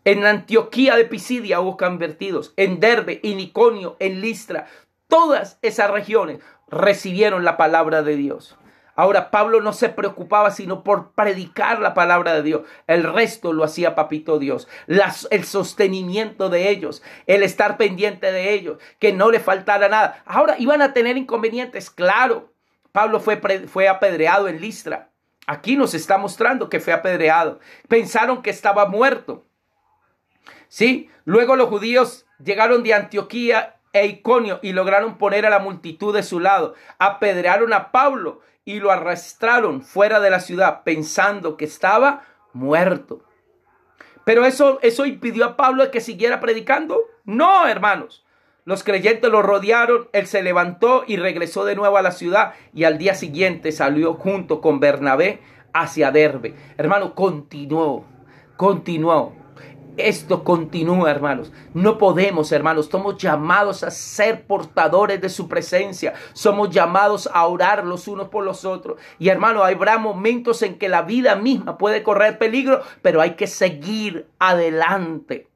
En Antioquía de Pisidia hubo convertidos. En Derbe, en Iconio, en Listra. Todas esas regiones recibieron la palabra de Dios. Ahora Pablo no se preocupaba sino por predicar la palabra de Dios. El resto lo hacía Papito Dios. El sostenimiento de ellos, el estar pendiente de ellos, que no le faltara nada. Ahora iban a tener inconvenientes, claro. Pablo fue apedreado en Listra. Aquí nos está mostrando que fue apedreado. Pensaron que estaba muerto. Sí, luego los judíos llegaron de Antioquía e Iconio y lograron poner a la multitud de su lado. Apedrearon a Pablo y lo arrastraron fuera de la ciudad pensando que estaba muerto. Pero eso impidió a Pablo que siguiera predicando. No, hermanos. Los creyentes lo rodearon, él se levantó y regresó de nuevo a la ciudad y al día siguiente salió junto con Bernabé hacia Derbe. Hermano, continuó. Esto continúa, hermanos. No podemos, hermanos. Somos llamados a ser portadores de su presencia. Somos llamados a orar los unos por los otros. Y, hermano, habrá momentos en que la vida misma puede correr peligro, pero hay que seguir adelante.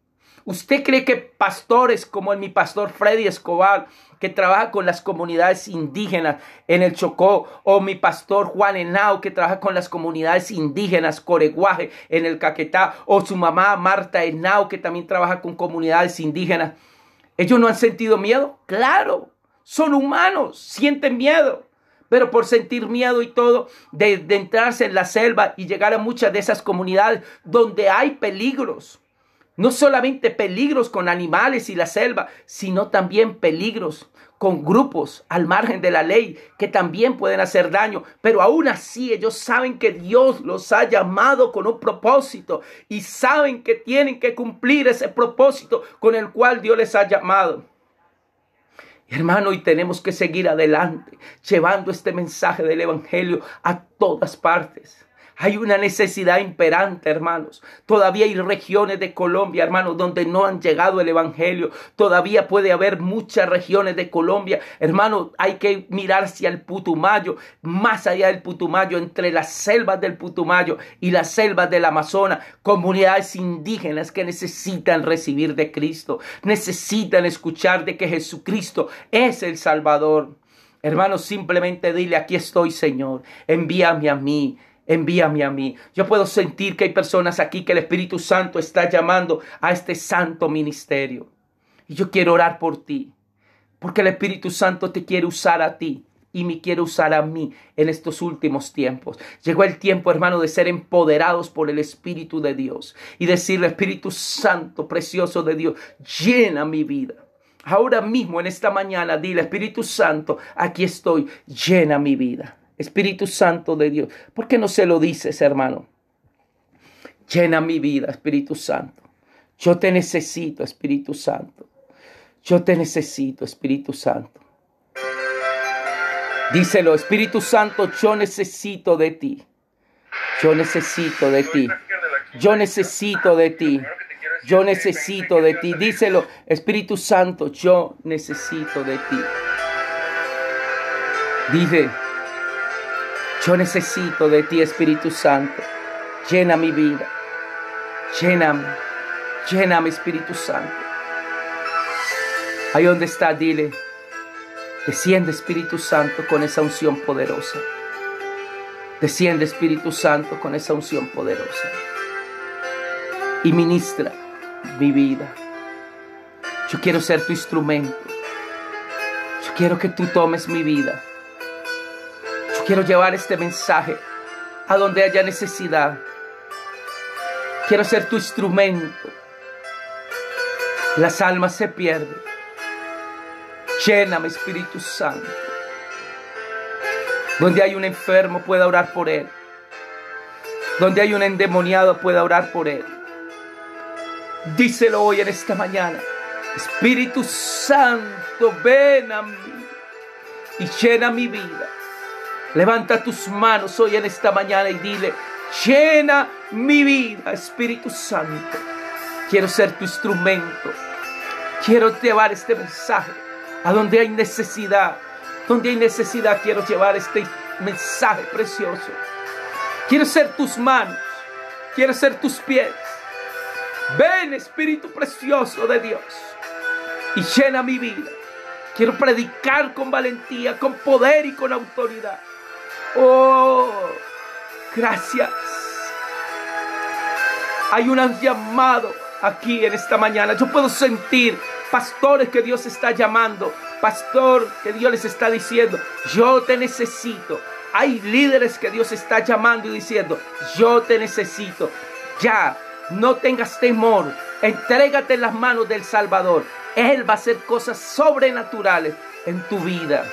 ¿Usted cree que pastores como mi pastor Freddy Escobar, que trabaja con las comunidades indígenas en el Chocó, o mi pastor Juan Henao, que trabaja con las comunidades indígenas Coreguaje en el Caquetá, o su mamá Marta Henao, que también trabaja con comunidades indígenas, ellos no han sentido miedo? Claro, son humanos, sienten miedo. Pero por sentir miedo y todo, de entrarse en la selva y llegar a muchas de esas comunidades donde hay peligros. No solamente peligros con animales y la selva, sino también peligros con grupos al margen de la ley que también pueden hacer daño. Pero aún así ellos saben que Dios los ha llamado con un propósito y saben que tienen que cumplir ese propósito con el cual Dios les ha llamado. Hermano, y tenemos que seguir adelante, llevando este mensaje del evangelio a todas partes. Hay una necesidad imperante, hermanos. Todavía hay regiones de Colombia, hermanos, donde no han llegado el evangelio. Todavía puede haber muchas regiones de Colombia. Hermanos, hay que mirar hacia el Putumayo, más allá del Putumayo, entre las selvas del Putumayo y las selvas del Amazonas. Comunidades indígenas que necesitan recibir de Cristo. Necesitan escuchar de que Jesucristo es el Salvador. Hermanos, simplemente dile, aquí estoy, Señor. Envíame a mí. Envíame a mí. Yo puedo sentir que hay personas aquí que el Espíritu Santo está llamando a este santo ministerio. Y yo quiero orar por ti. Porque el Espíritu Santo te quiere usar a ti. Y me quiere usar a mí en estos últimos tiempos. Llegó el tiempo, hermano, de ser empoderados por el Espíritu de Dios. Y decirle, Espíritu Santo, precioso de Dios, llena mi vida. Ahora mismo, en esta mañana, dile, Espíritu Santo, aquí estoy, llena mi vida. Espíritu Santo de Dios, ¿por qué no se lo dices, hermano? Llena mi vida, Espíritu Santo. Yo te necesito, Espíritu Santo. Yo te necesito, Espíritu Santo. Díselo, Espíritu Santo, yo necesito de ti. Yo necesito de ti. Yo necesito de ti. Yo necesito de ti. Díselo, Espíritu Santo, yo necesito de ti. Dile, yo necesito de ti, Espíritu Santo. Llena mi vida. Lléname. Lléname, Espíritu Santo. Ahí donde está, dile. Desciende, Espíritu Santo, con esa unción poderosa. Desciende, Espíritu Santo, con esa unción poderosa. Y ministra mi vida. Yo quiero ser tu instrumento. Yo quiero que tú tomes mi vida. Quiero llevar este mensaje a donde haya necesidad. Quiero ser tu instrumento. Las almas se pierden. Lléname, Espíritu Santo. Donde hay un enfermo, pueda orar por él. Donde hay un endemoniado, pueda orar por él. Díselo hoy en esta mañana. Espíritu Santo, ven a mí y llena mi vida. Levanta tus manos hoy en esta mañana y dile: llena mi vida, Espíritu Santo. Quiero ser tu instrumento. Quiero llevar este mensaje a donde hay necesidad. Donde hay necesidad quiero llevar este mensaje precioso. Quiero ser tus manos. Quiero ser tus pies. Ven, Espíritu precioso de Dios, y llena mi vida. Quiero predicar con valentía, con poder y con autoridad. Oh, gracias. Hay un llamado aquí en esta mañana. Yo puedo sentir pastores que Dios está llamando. Pastor, que Dios les está diciendo: yo te necesito. Hay líderes que Dios está llamando y diciendo: yo te necesito. Ya, no tengas temor. Entrégate en las manos del Salvador. Él va a hacer cosas sobrenaturales en tu vida.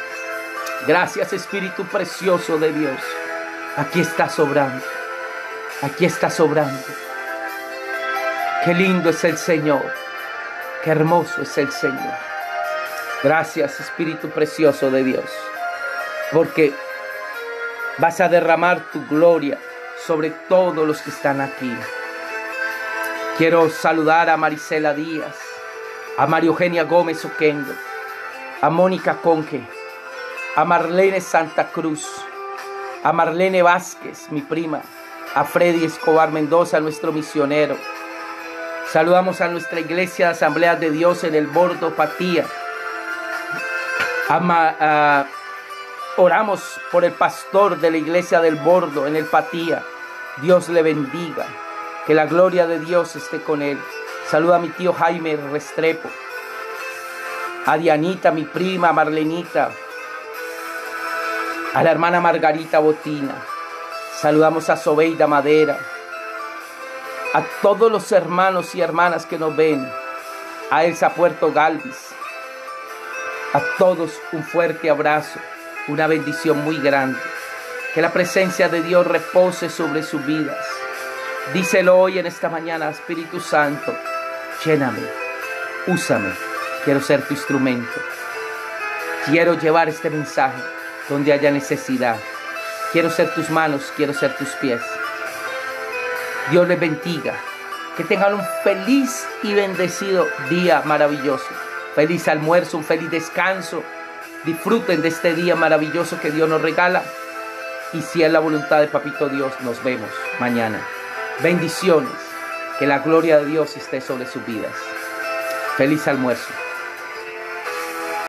Gracias, Espíritu precioso de Dios. Aquí está sobrando. Aquí está sobrando. Qué lindo es el Señor. Qué hermoso es el Señor. Gracias, Espíritu precioso de Dios, porque vas a derramar tu gloria sobre todos los que están aquí. Quiero saludar a Marisela Díaz, a María Eugenia Gómez Oquendo, a Mónica Conque, a Marlene Santa Cruz, a Marlene Vázquez, mi prima, a Freddy Escobar Mendoza, nuestro misionero. Saludamos a nuestra iglesia de Asamblea de Dios en el Bordo, Patía. Oramos por el pastor de la iglesia del Bordo en el Patía. Dios le bendiga. Que la gloria de Dios esté con él. Saluda a mi tío Jaime Restrepo, a Dianita, mi prima, a Marlenita, a la hermana Margarita Botina. Saludamos a Sobeida Madera, a todos los hermanos y hermanas que nos ven, a Elsa Puerto Galvis. A todos un fuerte abrazo, una bendición muy grande. Que la presencia de Dios repose sobre sus vidas. Díselo hoy en esta mañana: Espíritu Santo, lléname, úsame. Quiero ser tu instrumento. Quiero llevar este mensaje donde haya necesidad. Quiero ser tus manos, quiero ser tus pies. Dios les bendiga. Que tengan un feliz y bendecido día maravilloso. Feliz almuerzo, un feliz descanso. Disfruten de este día maravilloso que Dios nos regala. Y si es la voluntad de Papito Dios, nos vemos mañana. Bendiciones. Que la gloria de Dios esté sobre sus vidas. Feliz almuerzo.